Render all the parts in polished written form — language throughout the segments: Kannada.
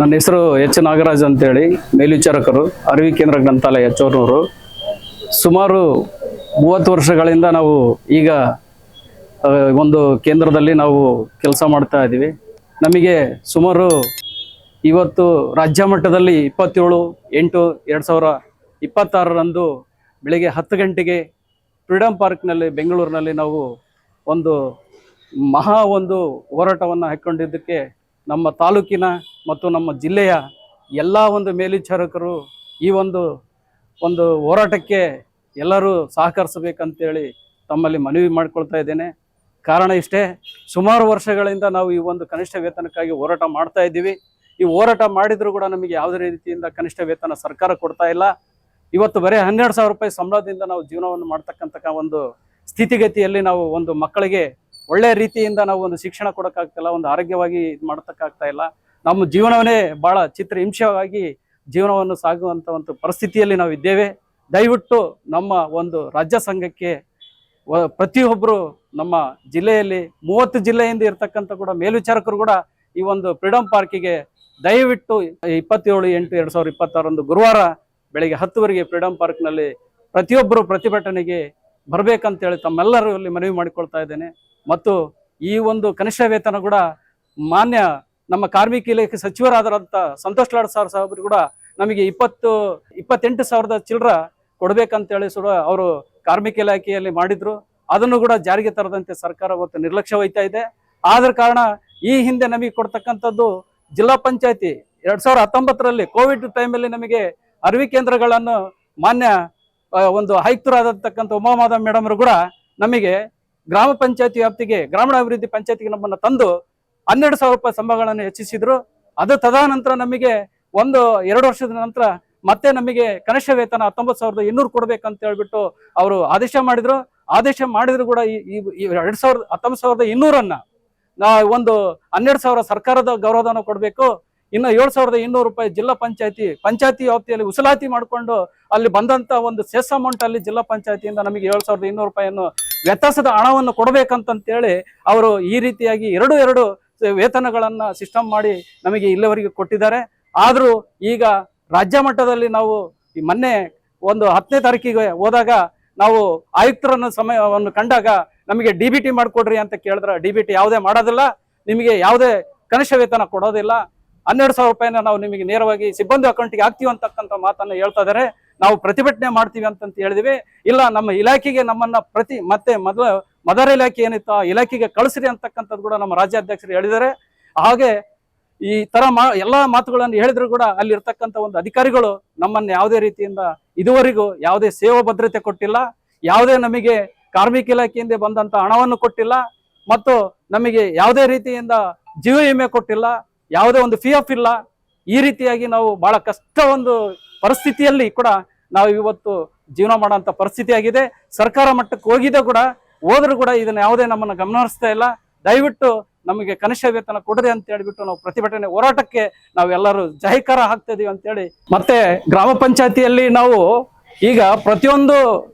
ನನ್ನ ಹೆಸರು ಎಚ್ ನಾಗರಾಜ್ ಅಂತೇಳಿ, ಮೇಲ್ವಿಚಾರಕರು, ಅರಿವಿ ಕೇಂದ್ರ ಗ್ರಂಥಾಲಯ ಚೋರ್ನೂರು. ಸುಮಾರು 30 ವರ್ಷಗಳಿಂದ ನಾವು ಈಗ ಒಂದು ಕೇಂದ್ರದಲ್ಲಿ ನಾವು ಕೆಲಸ ಮಾಡ್ತಾ ಇದ್ದೀವಿ. ನಮಗೆ ಸುಮಾರು ಇವತ್ತು ರಾಜ್ಯ ಮಟ್ಟದಲ್ಲಿ 27/8/2026 ಬೆಳಿಗ್ಗೆ 10 ಗಂಟೆಗೆ ಫ್ರೀಡಮ್ ಪಾರ್ಕ್ನಲ್ಲಿ ಬೆಂಗಳೂರಿನಲ್ಲಿ ನಾವು ಒಂದು ಹೋರಾಟವನ್ನು ಹಾಕ್ಕೊಂಡಿದ್ದಕ್ಕೆ ನಮ್ಮ ತಾಲೂಕಿನ ಮತ್ತು ನಮ್ಮ ಜಿಲ್ಲೆಯ ಎಲ್ಲ ಮೇಲ್ವಿಚಾರಕರು ಈ ಒಂದು ಹೋರಾಟಕ್ಕೆ ಎಲ್ಲರೂ ಸಹಕರಿಸಬೇಕಂತೇಳಿ ತಮ್ಮಲ್ಲಿ ಮನವಿ ಮಾಡಿಕೊಳ್ತಾ ಇದ್ದೇನೆ. ಕಾರಣ ಇಷ್ಟೇ, ಸುಮಾರು ವರ್ಷಗಳಿಂದ ನಾವು ಈ ಕನಿಷ್ಠ ವೇತನಕ್ಕಾಗಿ ಹೋರಾಟ ಮಾಡ್ತಾ ಇದ್ದೀವಿ. ಈ ಹೋರಾಟ ಮಾಡಿದರೂ ಕೂಡ ನಮಗೆ ಯಾವುದೇ ರೀತಿಯಿಂದ ಕನಿಷ್ಠ ವೇತನ ಸರ್ಕಾರ ಕೊಡ್ತಾ ಇಲ್ಲ. ಇವತ್ತು ಬರೀ 12,000 ರೂಪಾಯಿ ಸಂಬಳದಿಂದ ನಾವು ಜೀವನವನ್ನು ಮಾಡ್ತಕ್ಕಂಥ ಸ್ಥಿತಿಗತಿಯಲ್ಲಿ ನಾವು ಮಕ್ಕಳಿಗೆ ಒಳ್ಳೆಯ ರೀತಿಯಿಂದ ನಾವು ಶಿಕ್ಷಣ ಕೊಡೋಕ್ಕಾಗ್ತಿಲ್ಲ, ಆರೋಗ್ಯವಾಗಿ ಇದು ಮಾಡ್ತಕ್ಕಾಗ್ತಾ ಇಲ್ಲ. ನಮ್ಮ ಜೀವನವನ್ನೇ ಭಾಳ ಚಿತ್ರಹಿಂಸೆಯಾಗಿ ಜೀವನವನ್ನು ಸಾಗುವಂಥ ಪರಿಸ್ಥಿತಿಯಲ್ಲಿ ನಾವು ಇದ್ದೇವೆ. ದಯವಿಟ್ಟು ನಮ್ಮ ರಾಜ್ಯ ಸಂಘಕ್ಕೆ ಪ್ರತಿಯೊಬ್ಬರು ನಮ್ಮ ಜಿಲ್ಲೆಯಲ್ಲಿ 30 ಜಿಲ್ಲೆಯಿಂದ ಇರ್ತಕ್ಕಂಥ ಕೂಡ ಮೇಲ್ವಿಚಾರಕರು ಕೂಡ ಈ ಫ್ರೀಡಮ್ ಪಾರ್ಕಿಗೆ ದಯವಿಟ್ಟು 27/8/2026 ಗುರುವಾರ ಬೆಳಿಗ್ಗೆ 10 ಫ್ರೀಡಮ್ ಪಾರ್ಕ್ನಲ್ಲಿ ಪ್ರತಿಯೊಬ್ಬರು ಪ್ರತಿಭಟನೆಗೆ ಬರಬೇಕಂತೇಳಿ ತಮ್ಮೆಲ್ಲರೂ ಇಲ್ಲಿ ಮನವಿ ಮಾಡಿಕೊಳ್ತಾ ಇದ್ದೇನೆ. ಮತ್ತು ಈ ಕನಿಷ್ಠ ವೇತನ ಕೂಡ ಮಾನ್ಯ ನಮ್ಮ ಕಾರ್ಮಿಕ ಇಲಾಖೆ ಸಚಿವರಾದಂಥ ಸಂತೋಷ್ ಲಾಡ್ ಸಾಹೇಬರು ಕೂಡ ನಮಗೆ 28,000 ಚಿಲ್ಲರ ಕೊಡ್ಬೇಕಂತೇಳಿ ಅವರು ಕಾರ್ಮಿಕ ಇಲಾಖೆಯಲ್ಲಿ ಮಾಡಿದ್ರು. ಅದನ್ನು ಕೂಡ ಜಾರಿಗೆ ತರದಂತೆ ಸರ್ಕಾರ ನಿರ್ಲಕ್ಷ್ಯ ವಹಿಸ್ತಾ ಇದೆ. ಆದ ಕಾರಣ ಈ ಹಿಂದೆ ನಮಗೆ ಕೊಡ್ತಕ್ಕಂಥದ್ದು ಜಿಲ್ಲಾ ಪಂಚಾಯತಿ 2019ರಲ್ಲಿ ಕೋವಿಡ್ ಟೈಮಲ್ಲಿ ನಮಗೆ ಅರಿವಿ ಕೇಂದ್ರಗಳನ್ನು ಮಾನ್ಯ ಆಯುಕ್ತರಾದಂತಕ್ಕಂಥ ಉಮಾಮಾಧವ್ ಮೇಡಮ್ ಅವರು ಕೂಡ ನಮಗೆ ಗ್ರಾಮ ಪಂಚಾಯತಿ ವ್ಯಾಪ್ತಿಗೆ ಗ್ರಾಮೀಣಾಭಿವೃದ್ಧಿ ಪಂಚಾಯತಿಗೆ ನಮ್ಮನ್ನು ತಂದು 12,000 ರೂಪಾಯಿ ಸಂಬಳಗಳನ್ನು ಹೆಚ್ಚಿಸಿದ್ರು. ಅದು ತದನಂತರ ನಮಗೆ 2 ವರ್ಷದ ನಂತರ ಮತ್ತೆ ನಮಗೆ ಕನಿಷ್ಠ ವೇತನ 19,200 ಕೊಡ್ಬೇಕಂತ ಹೇಳ್ಬಿಟ್ಟು ಅವರು ಆದೇಶ ಮಾಡಿದ್ರು ಕೂಡ ಈ 19,200 ನಾವು 12,000 ಸರ್ಕಾರದ ಗೌರವಧನ ಕೊಡಬೇಕು. ಇನ್ನು 7,200 ರೂಪಾಯಿ ಜಿಲ್ಲಾ ಪಂಚಾಯತಿ ವ್ಯಾಪ್ತಿಯಲ್ಲಿ ಉಸಲಾತಿ ಮಾಡಿಕೊಂಡು ಅಲ್ಲಿ ಬಂದಂತ ಸೆಸ್ ಅಮೌಂಟ್ ಅಲ್ಲಿ ಜಿಲ್ಲಾ ಪಂಚಾಯತಿಯಿಂದ ನಮಗೆ 7,200 ರೂಪಾಯಿಯನ್ನು ವ್ಯತ್ಯಾಸದ ಹಣವನ್ನು ಕೊಡಬೇಕಂತೇಳಿ ಅವರು ಈ ರೀತಿಯಾಗಿ ಎರಡು ವೇತನಗಳನ್ನ ಸಿಸ್ಟಮ್ ಮಾಡಿ ನಮಗೆ ಇಲ್ಲಿವರೆಗೆ ಕೊಟ್ಟಿದ್ದಾರೆ. ಆದರೂ ಈಗ ರಾಜ್ಯ ಮಟ್ಟದಲ್ಲಿ ನಾವು ಈ ಮೊನ್ನೆ 10ನೇ ತಾರೀಕಿಗೆ ಹೋದಾಗ ನಾವು ಆಯುಕ್ತರನ್ನ ಸಮಯವನ್ನು ಕಂಡಾಗ ನಮಗೆ DBT ಮಾಡಿಕೊಡ್ರಿ ಅಂತ ಕೇಳಿದ್ರೆ DBT ಯಾವುದೇ ಮಾಡೋದಿಲ್ಲ, ನಿಮಗೆ ಯಾವುದೇ ಕನಿಷ್ಠ ವೇತನ ಕೊಡೋದಿಲ್ಲ, 12,000 ರೂಪಾಯಿನ ನಾವು ನಿಮಗೆ ನೇರವಾಗಿ ಸಿಬ್ಬಂದಿ ಅಕೌಂಟಿಗೆ ಹಾಕ್ತೀವಿ ಅಂತಕ್ಕಂಥ ಮಾತನ್ನು ಹೇಳ್ತಾ ಇದ್ದಾರೆ. ನಾವು ಪ್ರತಿಭಟನೆ ಮಾಡ್ತೀವಿ ಅಂತ ಹೇಳಿದ್ವಿ. ಇಲ್ಲ, ನಮ್ಮ ಇಲಾಖೆಗೆ ನಮ್ಮನ್ನ ಮದರ್ ಇಲಾಖೆ ಏನಿತ್ತು ಆ ಇಲಾಖೆಗೆ ಕಳಿಸ್ರಿ ಅಂತಕ್ಕಂಥದ್ದು ಕೂಡ ನಮ್ಮ ರಾಜ್ಯಾಧ್ಯಕ್ಷರು ಹೇಳಿದ್ದಾರೆ. ಹಾಗೆ ಈ ತರ ಎಲ್ಲಾ ಮಾತುಗಳನ್ನು ಹೇಳಿದ್ರು ಕೂಡ ಅಲ್ಲಿ ಇರ್ತಕ್ಕಂಥ ಅಧಿಕಾರಿಗಳು ನಮ್ಮನ್ನು ಯಾವುದೇ ರೀತಿಯಿಂದ ಇದುವರೆಗೂ ಯಾವುದೇ ಸೇವಾ ಭದ್ರತೆ ಕೊಟ್ಟಿಲ್ಲ, ಯಾವುದೇ ನಮಗೆ ಕಾರ್ಮಿಕ ಇಲಾಖೆಯಿಂದ ಬಂದಂತ ಹಣವನ್ನು ಕೊಟ್ಟಿಲ್ಲ, ಮತ್ತು ನಮಗೆ ಯಾವುದೇ ರೀತಿಯಿಂದ ಜೀವ ವಿಮೆ ಕೊಟ್ಟಿಲ್ಲ, ಯಾವುದೇ PF ಇಲ್ಲ. ಈ ರೀತಿಯಾಗಿ ನಾವು ಬಹಳ ಕಷ್ಟ ಪರಿಸ್ಥಿತಿಯಲ್ಲಿ ಕೂಡ ನಾವು ಇವತ್ತು ಜೀವನ ಮಾಡೋಂಥ ಪರಿಸ್ಥಿತಿ ಆಗಿದೆ. ಸರ್ಕಾರ ಮಟ್ಟಕ್ಕೆ ಹೋದ್ರೂ ಕೂಡ ಇದನ್ನ ಯಾವುದೇ ನಮ್ಮನ್ನು ಗಮನಿಸ್ತಾ ಇಲ್ಲ. ದಯವಿಟ್ಟು ನಮಗೆ ಕನಿಷ್ಠ ವೇತನ ಕೊಡ್ರಿ ಅಂತ ಹೇಳ್ಬಿಟ್ಟು ನಾವು ಪ್ರತಿಭಟನೆ ಹೋರಾಟಕ್ಕೆ ನಾವೆಲ್ಲರೂ ಜಯಕಾರ ಹಾಕ್ತಾ ಇದೀವಿ ಅಂತೇಳಿ. ಮತ್ತೆ ಗ್ರಾಮ ಪಂಚಾಯತಿಯಲ್ಲಿ ನಾವು ಈಗ ಪ್ರತಿಯೊಂದು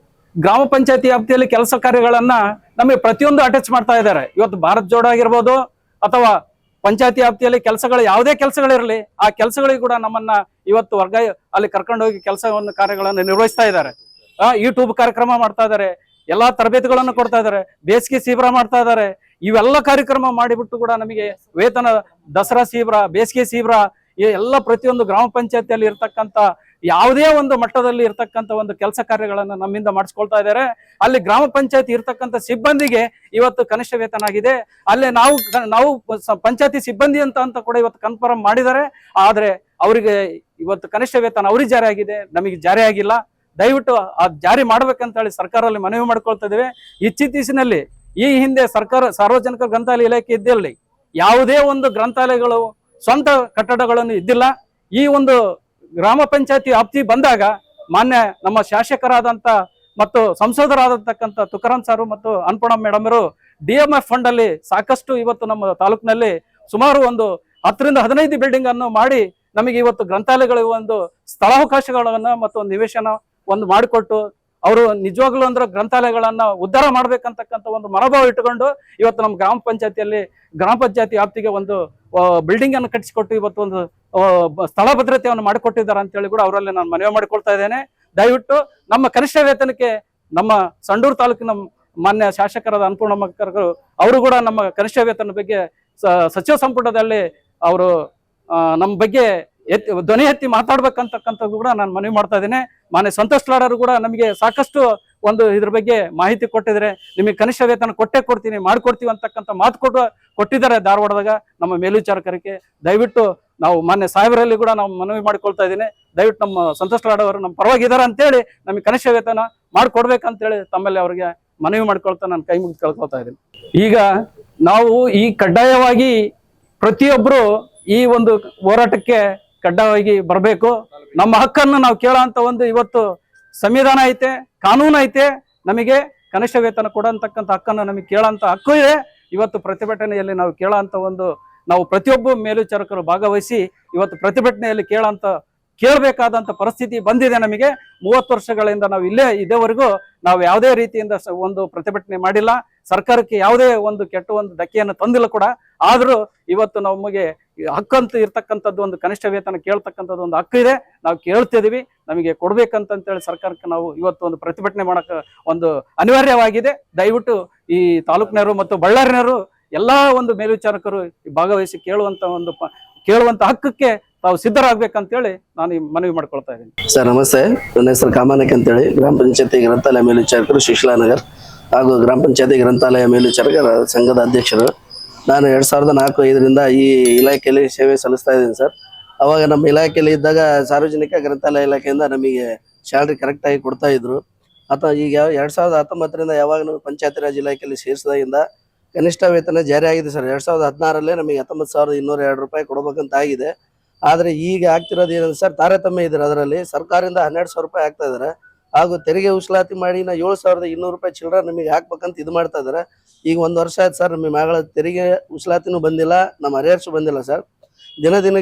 ಗ್ರಾಮ ಪಂಚಾಯತಿ ವ್ಯಾಪ್ತಿಯಲ್ಲಿ ಕೆಲಸ ಕಾರ್ಯಗಳನ್ನ ನಮಗೆ ಪ್ರತಿಯೊಂದು ಅಟ್ಯಾಚ್ ಮಾಡ್ತಾ ಇದ್ದಾರೆ. ಇವತ್ತು ಭಾರತ್ ಜೋಡೋ ಆಗಿರ್ಬೋದು ಅಥವಾ ಪಂಚಾಯತಿ ವ್ಯಾಪ್ತಿಯಲ್ಲಿ ಕೆಲಸಗಳು ಯಾವುದೇ ಕೆಲಸಗಳಿರಲಿ, ಆ ಕೆಲಸಗಳಿಗೆ ಕೂಡ ನಮ್ಮನ್ನ ಇವತ್ತು ಅಲ್ಲಿ ಕರ್ಕೊಂಡು ಹೋಗಿ ಕಾರ್ಯಗಳನ್ನು ನಿರ್ವಹಿಸ್ತಾ ಇದ್ದಾರೆ. ಯೂಟ್ಯೂಬ್ ಕಾರ್ಯಕ್ರಮ ಮಾಡ್ತಾ ಇದ್ದಾರೆ, ಎಲ್ಲಾ ತರಬೇತಿಗಳನ್ನು ಕೊಡ್ತಾ ಇದ್ದಾರೆ, ಬೇಸಿಗೆ ಶಿಬಿರ ಮಾಡ್ತಾ ಇದ್ದಾರೆ. ಇವೆಲ್ಲ ಕಾರ್ಯಕ್ರಮ ಮಾಡಿಬಿಟ್ಟು ಕೂಡ ನಮಗೆ ವೇತನ, ದಸರಾ ಶಿಬಿರ, ಬೇಸಿಗೆ ಶಿಬಿರ, ಎಲ್ಲ ಪ್ರತಿಯೊಂದು ಗ್ರಾಮ ಪಂಚಾಯತಿಯಲ್ಲಿ ಇರ್ತಕ್ಕಂಥ ಯಾವುದೇ ಮಟ್ಟದಲ್ಲಿ ಇರ್ತಕ್ಕಂಥ ಕೆಲಸ ಕಾರ್ಯಗಳನ್ನು ನಮ್ಮಿಂದ ಮಾಡಿಸ್ಕೊಳ್ತಾ ಇದ್ದಾರೆ. ಅಲ್ಲಿ ಗ್ರಾಮ ಪಂಚಾಯತಿ ಇರ್ತಕ್ಕಂಥ ಸಿಬ್ಬಂದಿಗೆ ಇವತ್ತು ಕನಿಷ್ಠ ವೇತನ ಆಗಿದೆ. ಅಲ್ಲೇ ನಾವು ಪಂಚಾಯತಿ ಸಿಬ್ಬಂದಿ ಅಂತ ಕೂಡ ಇವತ್ತು ಕನ್ಫರ್ಮ್ ಮಾಡಿದ್ದಾರೆ. ಆದ್ರೆ ಅವರಿಗೆ ಇವತ್ತು ಕನಿಷ್ಠ ವೇತನ ಅವ್ರಿಗೆ ಜಾರಿ ಆಗಿದೆ, ನಮಗೆ ಜಾರಿ ಆಗಿಲ್ಲ. ದಯವಿಟ್ಟು ಜಾರಿ ಮಾಡ್ಬೇಕಂತ ಹೇಳಿ ಸರ್ಕಾರದಲ್ಲಿ ಮನವಿ ಮಾಡ್ಕೊಳ್ತಾ ಇದ್ದೇವೆ. ಇತ್ತೀಚಿನಲ್ಲಿ ಈ ಹಿಂದೆ ಸಾರ್ವಜನಿಕ ಗ್ರಂಥಾಲಯ ಇಲಾಖೆ ಇದ್ದಲ್ಲಿ ಯಾವುದೇ ಗ್ರಂಥಾಲಯಗಳು ಸ್ವಂತ ಕಟ್ಟಡಗಳನ್ನು ಇದ್ದಿಲ್ಲ. ಈ ಗ್ರಾಮ ಪಂಚಾಯತಿ ವ್ಯಾಪ್ತಿ ಬಂದಾಗ ಮಾನ್ಯ ನಮ್ಮ ಶಾಸಕರಾದಂತ ಮತ್ತು ಸಂಸದರಾದಂತಕ್ಕಂಥ ತುಕಾರಾಮ್ ಸಾರು ಮತ್ತು ಅನ್ನಪೂರ್ಣ ಮೇಡಮ್ ಅವರು DMF ಫಂಡ್ ಅಲ್ಲಿ ಸಾಕಷ್ಟು ಇವತ್ತು ನಮ್ಮ ತಾಲೂಕಿನಲ್ಲಿ ಸುಮಾರು 10ರಿಂದ 15 ಬಿಲ್ಡಿಂಗ್ ಅನ್ನು ಮಾಡಿ ನಮಗೆ ಇವತ್ತು ಗ್ರಂಥಾಲಯಗಳಿಗೆ ಸ್ಥಳಾವಕಾಶಗಳನ್ನ ಮತ್ತು ನಿವೇಶನ ಮಾಡಿಕೊಟ್ಟು ಅವರು ನಿಜವಾಗ್ಲೂ ಅಂದ್ರೆ ಗ್ರಂಥಾಲಯಗಳನ್ನ ಉದ್ಧಾರ ಮಾಡ್ಬೇಕಂತಕ್ಕಂಥ ಒಂದು ಮನೋಭಾವ ಇಟ್ಟುಕೊಂಡು ಇವತ್ತು ನಮ್ಮ ಗ್ರಾಮ ಪಂಚಾಯತಿ ವ್ಯಾಪ್ತಿಗೆ ಒಂದು ಬಿಲ್ಡಿಂಗ್ ಅನ್ನು ಕಟ್ಟಿಸಿಕೊಟ್ಟು ಇವತ್ತು ಒಂದು ಸ್ಥಳ ಭದ್ರತೆಯನ್ನು ಮಾಡಿಕೊಟ್ಟಿದ್ದಾರೆ ಅಂತೇಳಿ ಕೂಡ ಅವರಲ್ಲಿ ನಾನು ಮನವಿ ಮಾಡಿಕೊಳ್ತಾ ಇದ್ದೇನೆ. ದಯವಿಟ್ಟು ನಮ್ಮ ಕನಿಷ್ಠ ವೇತನಕ್ಕೆ ನಮ್ಮ ಸಂಡೂರು ತಾಲೂಕಿನ ಮಾನ್ಯ ಶಾಸಕರಾದ ಅನ್ನಪೂರ್ಣಮ್ಮ ಅವರು ಕೂಡ ನಮ್ಮ ಕನಿಷ್ಠ ವೇತನ ಬಗ್ಗೆ ಸಚಿವ ಸಂಪುಟದಲ್ಲಿ ಅವರು ನಮ್ಮ ಬಗ್ಗೆ ಧ್ವನಿ ಎತ್ತಿ ಮಾತಾಡ್ಬೇಕಂತಕ್ಕಂಥದ್ದು ಕೂಡ ನಾನು ಮನವಿ ಮಾಡ್ತಾ ಇದ್ದೇನೆ. ಮಾನ್ಯ ಸಂತೋಷ್ ಲಾಡರು ಕೂಡ ನಮಗೆ ಸಾಕಷ್ಟು ಒಂದು ಇದ್ರ ಬಗ್ಗೆ ಮಾಹಿತಿ ಕೊಟ್ಟಿದ್ರೆ, ನಿಮಗೆ ಕನಿಷ್ಠ ವೇತನ ಕೊಡ್ತೀನಿ ಮಾಡ್ಕೊಡ್ತೀವಿ ಅಂತಕ್ಕಂಥ ಮಾತು ಕೊಟ್ಟಿದ್ದಾರೆ ಧಾರವಾಡದಾಗ ನಮ್ಮ ಮೇಲ್ವಿಚಾರಕರಿಗೆ. ದಯವಿಟ್ಟು ನಾವು ಮಾನ್ಯ ಸಾಹೇಬರಲ್ಲಿ ಕೂಡ ನಾವು ಮನವಿ ಮಾಡಿಕೊಳ್ತಾ ಇದ್ದೀನಿ, ದಯವಿಟ್ಟು ನಮ್ಮ ಸಂತೋಷ್ ಲಾಡ್ ಅವರು ನಮ್ಮ ಪರವಾಗಿದ್ದಾರೆ ಅಂತೇಳಿ ನಮಗೆ ಕನಿಷ್ಠ ವೇತನ ಮಾಡ್ಕೊಡ್ಬೇಕಂತೇಳಿ ತಮ್ಮಲ್ಲಿ ಅವರಿಗೆ ಮನವಿ ಮಾಡ್ಕೊಳ್ತಾ ನಾನು ಕೈ ಮುಗಿದು ಕೇಳ್ಕೊಳ್ತಾ ಇದ್ದೀನಿ. ಈಗ ನಾವು ಈ ಕಡ್ಡಾಯವಾಗಿ ಪ್ರತಿಯೊಬ್ಬರು ಈ ಒಂದು ಹೋರಾಟಕ್ಕೆ ಕಡ್ಡಾಯವಾಗಿ ಬರಬೇಕು. ನಮ್ಮ ಹಕ್ಕನ್ನು ನಾವು ಕೇಳೋಂತ ಒಂದು ಇವತ್ತು ಸಂವಿಧಾನ ಐತೆ, ಕಾನೂನು ಐತೆ, ನಮಗೆ ಕನಿಷ್ಠ ವೇತನ ಕೊಡಂತಕ್ಕಂಥ ಹಕ್ಕನ್ನು ನಮಗೆ ಕೇಳೋಂತ ಹಕ್ಕು ಇದೆ. ಇವತ್ತು ಪ್ರತಿಭಟನೆಯಲ್ಲಿ ನಾವು ಕೇಳೋಂತ ಒಂದು ನಾವು ಪ್ರತಿಯೊಬ್ಬ ಮೇಲ್ವಿಚಾರಕರು ಭಾಗವಹಿಸಿ ಇವತ್ತು ಪ್ರತಿಭಟನೆಯಲ್ಲಿ ಕೇಳಬೇಕಾದಂತ ಪರಿಸ್ಥಿತಿ ಬಂದಿದೆ. ನಮಗೆ 30 ವರ್ಷಗಳಿಂದ ನಾವು ಇದೇವರೆಗೂ ನಾವು ಯಾವುದೇ ರೀತಿಯಿಂದ ಒಂದು ಪ್ರತಿಭಟನೆ ಮಾಡಿಲ್ಲ, ಸರ್ಕಾರಕ್ಕೆ ಯಾವುದೇ ಒಂದು ಕೆಟ್ಟ ಒಂದು ಧಕ್ಕೆಯನ್ನು ತಂದಿಲ್ಲ ಕೂಡ. ಆದ್ರೂ ಇವತ್ತು ನಮಗೆ ಹಕ್ಕಂತೂ ಇರ್ತಕ್ಕಂಥದ್ದು ಒಂದು ಕನಿಷ್ಠ ವೇತನ ಕೇಳ್ತಕ್ಕಂಥದ್ದು ಒಂದು ಹಕ್ಕು ಇದೆ, ನಾವು ಕೇಳ್ತಿದೀವಿ, ನಮಗೆ ಕೊಡ್ಬೇಕಂತೇಳಿ ಸರ್ಕಾರಕ್ಕೆ ನಾವು ಇವತ್ತು ಒಂದು ಪ್ರತಿಭಟನೆ ಮಾಡಕ ಒಂದು ಅನಿವಾರ್ಯವಾಗಿದೆ. ದಯವಿಟ್ಟು ಈ ತಾಲೂಕಿನವರು ಮತ್ತು ಬಳ್ಳಾರಿನವರು ಎಲ್ಲಾ ಒಂದು ಮೇಲ್ವಿಚಾರಕರು ಭಾಗವಹಿಸಿ ಕೇಳುವಂತ ಹಕ್ಕಕ್ಕೆ ತಾವು ಸಿದ್ಧರಾಗಬೇಕಂತೇಳಿ ನಾನು ಈ ಮನವಿ ಮಾಡ್ಕೊಳ್ತಾ ಇದ್ದೀನಿ. ಸರ್ ನಮಸ್ತೆ, ನನ್ನ ಹೆಸರು ಕಾಮಾನಕ್ ಅಂತೇಳಿ, ಗ್ರಾಮ ಪಂಚಾಯತಿ ಗ್ರಂಥಾಲಯ ಮೇಲ್ವಿಚಾರಕರು ಶಿಶಿಲಾನಗರ್ ಹಾಗೂ ಗ್ರಾಮ ಪಂಚಾಯತಿ ಗ್ರಂಥಾಲಯ ಮೇಲ್ವಿಚಾರಕರ ಸಂಘದ ಅಧ್ಯಕ್ಷರು. ನಾನು 2004-5ರಿಂದ ಈ ಇಲಾಖೆಯಲ್ಲಿ ಸೇವೆ ಸಲ್ಲಿಸ್ತಾ ಇದ್ದೀನಿ ಸರ್. ಅವಾಗ ನಮ್ಮ ಇಲಾಖೆಯಲ್ಲಿ ಇದ್ದಾಗ ಸಾರ್ವಜನಿಕ ಗ್ರಂಥಾಲಯ ಇಲಾಖೆಯಿಂದ ನಮಗೆ ಸ್ಯಾಲ್ರಿ ಕರೆಕ್ಟಾಗಿ ಕೊಡ್ತಾ ಇದ್ರು. ಅಥವಾ ಈಗ 2019ರಿಂದ ಯಾವಾಗ ನಾವು ಪಂಚಾಯತಿ ರಾಜ್ ಇಲಾಖೆಯಲ್ಲಿ ಸೇರಿಸಿದಾಗಿಂದ ಕನಿಷ್ಠ ವೇತನ ಜಾರಿ ಆಗಿದೆ ಸರ್. 2016ರಲ್ಲೇ ನಮಗೆ 19,202 ರೂಪಾಯಿ ಕೊಡಬೇಕಂತ ಆಗಿದೆ. ಆದರೆ ಈಗ ಆಗ್ತಿರೋದು ಏನಂದ್ರೆ ಸರ್, ತಾರತಮ್ಯ ಇದ್ದಾರೆ. ಅದರಲ್ಲಿ ಸರ್ಕಾರದಿಂದ 12,000 ರೂಪಾಯಿ ಆಗ್ತಾ ಇದ್ದಾರೆ, ಹಾಗೂ ತೆರಿಗೆ ಉಸಲಾತಿ ಮಾಡಿ 7,200 ರೂಪಾಯಿ ಚಿಲ್ಲರೆ ನಮಗೆ ಹಾಕ್ಬೇಕಂತ ಇದು ಮಾಡ್ತಾ ಇದ್ದಾರೆ. ಈಗ 1 ವರ್ಷ ಆಯ್ತು ಸರ್, ನಮಗೆ ಮಗಳ ತೆರಿಗೆ ಉಸಲಾತಿನೂ ಬಂದಿಲ್ಲ, ನಮ್ಮ ಅರಿಯರ್ಸು ಬಂದಿಲ್ಲ ಸರ್.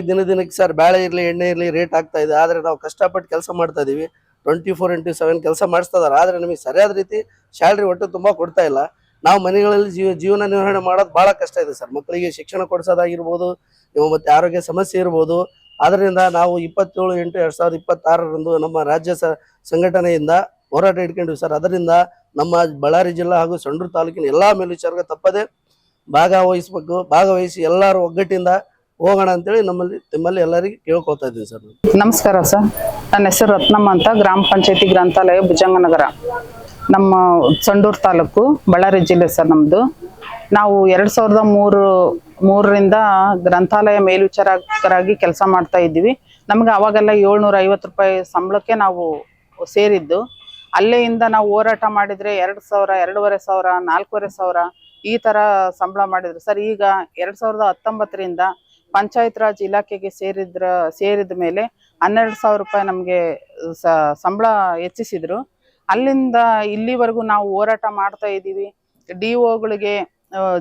ದಿನದಿನಕ್ಕೆ ಸರ್ ಬೇಳೆ ಇರಲಿ ಎಣ್ಣೆ ಇರಲಿ ರೇಟ್ ಆಗ್ತಾ ಇದೆ. ಆದರೆ ನಾವು ಕಷ್ಟಪಟ್ಟು ಕೆಲಸ ಮಾಡ್ತಾ ಇದೀವಿ, 24x7 ಕೆಲಸ ಮಾಡಿಸ್ತಾ ಇದ್ದಾರೆ. ಆದರೆ ನಮಗೆ ಸರಿಯಾದ ರೀತಿ ಸ್ಯಾಲ್ರಿ ಒಟ್ಟು ತುಂಬ ಕೊಡ್ತಾ ಇಲ್ಲ. ನಾವು ಮನೆಗಳಲ್ಲಿ ಜೀವನ ನಿರ್ವಹಣೆ ಮಾಡೋದು ಭಾಳ ಕಷ್ಟ ಇದೆ ಸರ್. ಮಕ್ಕಳಿಗೆ ಶಿಕ್ಷಣ ಕೊಡಿಸೋದಾಗಿರ್ಬೋದು, ಮತ್ತು ಆರೋಗ್ಯ ಸಮಸ್ಯೆ ಇರ್ಬೋದು. ಆದ್ದರಿಂದ ನಾವು 27/8/2026ರಂದು ನಮ್ಮ ರಾಜ್ಯ ಸಂಘಟನೆಯಿಂದ ಹೋರಾಟ ಇಟ್ಕೊಂಡಿವಿ ಸರ್. ಅದರಿಂದ ನಮ್ಮ ಬಳ್ಳಾರಿ ಜಿಲ್ಲಾ ಹಾಗೂ ಸಂಡೂರು ತಾಲೂಕಿನ ಎಲ್ಲಾ ಮೇಲ್ವಿಚಾರಕ ತಪ್ಪದೆ ಭಾಗವಹಿಸಿ ಎಲ್ಲರೂ ಒಗ್ಗಟ್ಟಿಂದ ಹೋಗೋಣ ಅಂತೇಳಿ ನಿಮ್ಮಲ್ಲಿ ಎಲ್ಲರಿಗೆ ಕೇಳ್ಕೊಳ್ತಾ ಇದ್ದೀವಿ ಸರ್. ನಮಸ್ಕಾರ ಸರ್, ನನ್ನ ಹೆಸರು ರತ್ನಮ್ಮ ಅಂತ, ಗ್ರಾಮ ಪಂಚಾಯತಿ ಗ್ರಂಥಾಲಯ ಭುಜಂಗನಗರ, ನಮ್ಮ ಸಂಡೂರು ತಾಲೂಕು, ಬಳ್ಳಾರಿ ಜಿಲ್ಲೆ ಸರ್ ನಮ್ಮದು. ನಾವು 2003ರಿಂದ ಗ್ರಂಥಾಲಯ ಮೇಲ್ವಿಚಾರಕರಾಗಿ ಕೆಲಸ ಮಾಡ್ತಾ ಇದ್ದೀವಿ. ನಮ್ಗೆ ಅವಾಗೆಲ್ಲ 750 ರೂಪಾಯಿ ಸಂಬಳಕ್ಕೆ ನಾವು ಸೇರಿದ್ದು. ಅಲ್ಲೆಯಿಂದ ನಾವು ಹೋರಾಟ ಮಾಡಿದರೆ 2,000, 2,500, 4,500 ಈ ಥರ ಸಂಬಳ ಮಾಡಿದ್ರು ಸರ್. ಈಗ 2019ರಿಂದ ಪಂಚಾಯತ್ ರಾಜ್ ಇಲಾಖೆಗೆ ಸೇರಿದ ಮೇಲೆ 12,000 ರೂಪಾಯಿ ನಮಗೆ ಸಂಬಳ ಹೆಚ್ಚಿಸಿದ್ರು. ಅಲ್ಲಿಂದ ಇಲ್ಲಿವರೆಗೂ ನಾವು ಹೋರಾಟ ಮಾಡ್ತಾ ಇದ್ದೀವಿ. DOಗಳಿಗೆ,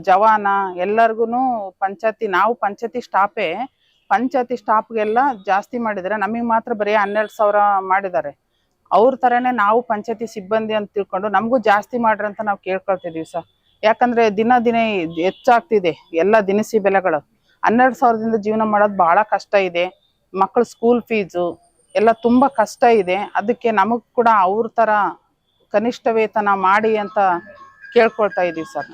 ಜವಾನ ಎಲ್ಲರಿಗೂ ನಾವು ಪಂಚಾಯತಿ ಸ್ಟಾಫ್ಗೆಲ್ಲ ಜಾಸ್ತಿ ಮಾಡಿದ್ದಾರೆ, ನಮಗೆ ಮಾತ್ರ ಬರೀ 12,000 ಮಾಡಿದ್ದಾರೆ. ಅವ್ರ ಥರನೇ ನಾವು ಪಂಚಾಯತಿ ಸಿಬ್ಬಂದಿ ಅಂತ ತಿಳ್ಕೊಂಡು ನಮಗೂ ಜಾಸ್ತಿ ಮಾಡ್ರಿ ಅಂತ ನಾವು ಕೇಳ್ಕೊಳ್ತಿದ್ದೀವಿ ಸರ್. ಯಾಕಂದರೆ ದಿನ ಹೆಚ್ಚಾಗ್ತಿದೆ ಎಲ್ಲ ದಿನಸಿ ಬೆಲೆಗಳು. 12,000ದಿಂದ ಜೀವನ ಮಾಡೋದು ಭಾಳ ಕಷ್ಟ ಇದೆ. ಮಕ್ಕಳ ಸ್ಕೂಲ್ ಫೀಸು ಎಲ್ಲ ತುಂಬ ಕಷ್ಟ ಇದೆ. ಅದಕ್ಕೆ ನಮಗೆ ಕೂಡ ಅವ್ರ ಥರ ಕನಿಷ್ಠ ವೇತನ ಮಾಡಿ ಅಂತ ಕೇಳ್ಕೊಳ್ತಾ ಇದ್ದೀವಿ ಸರ್.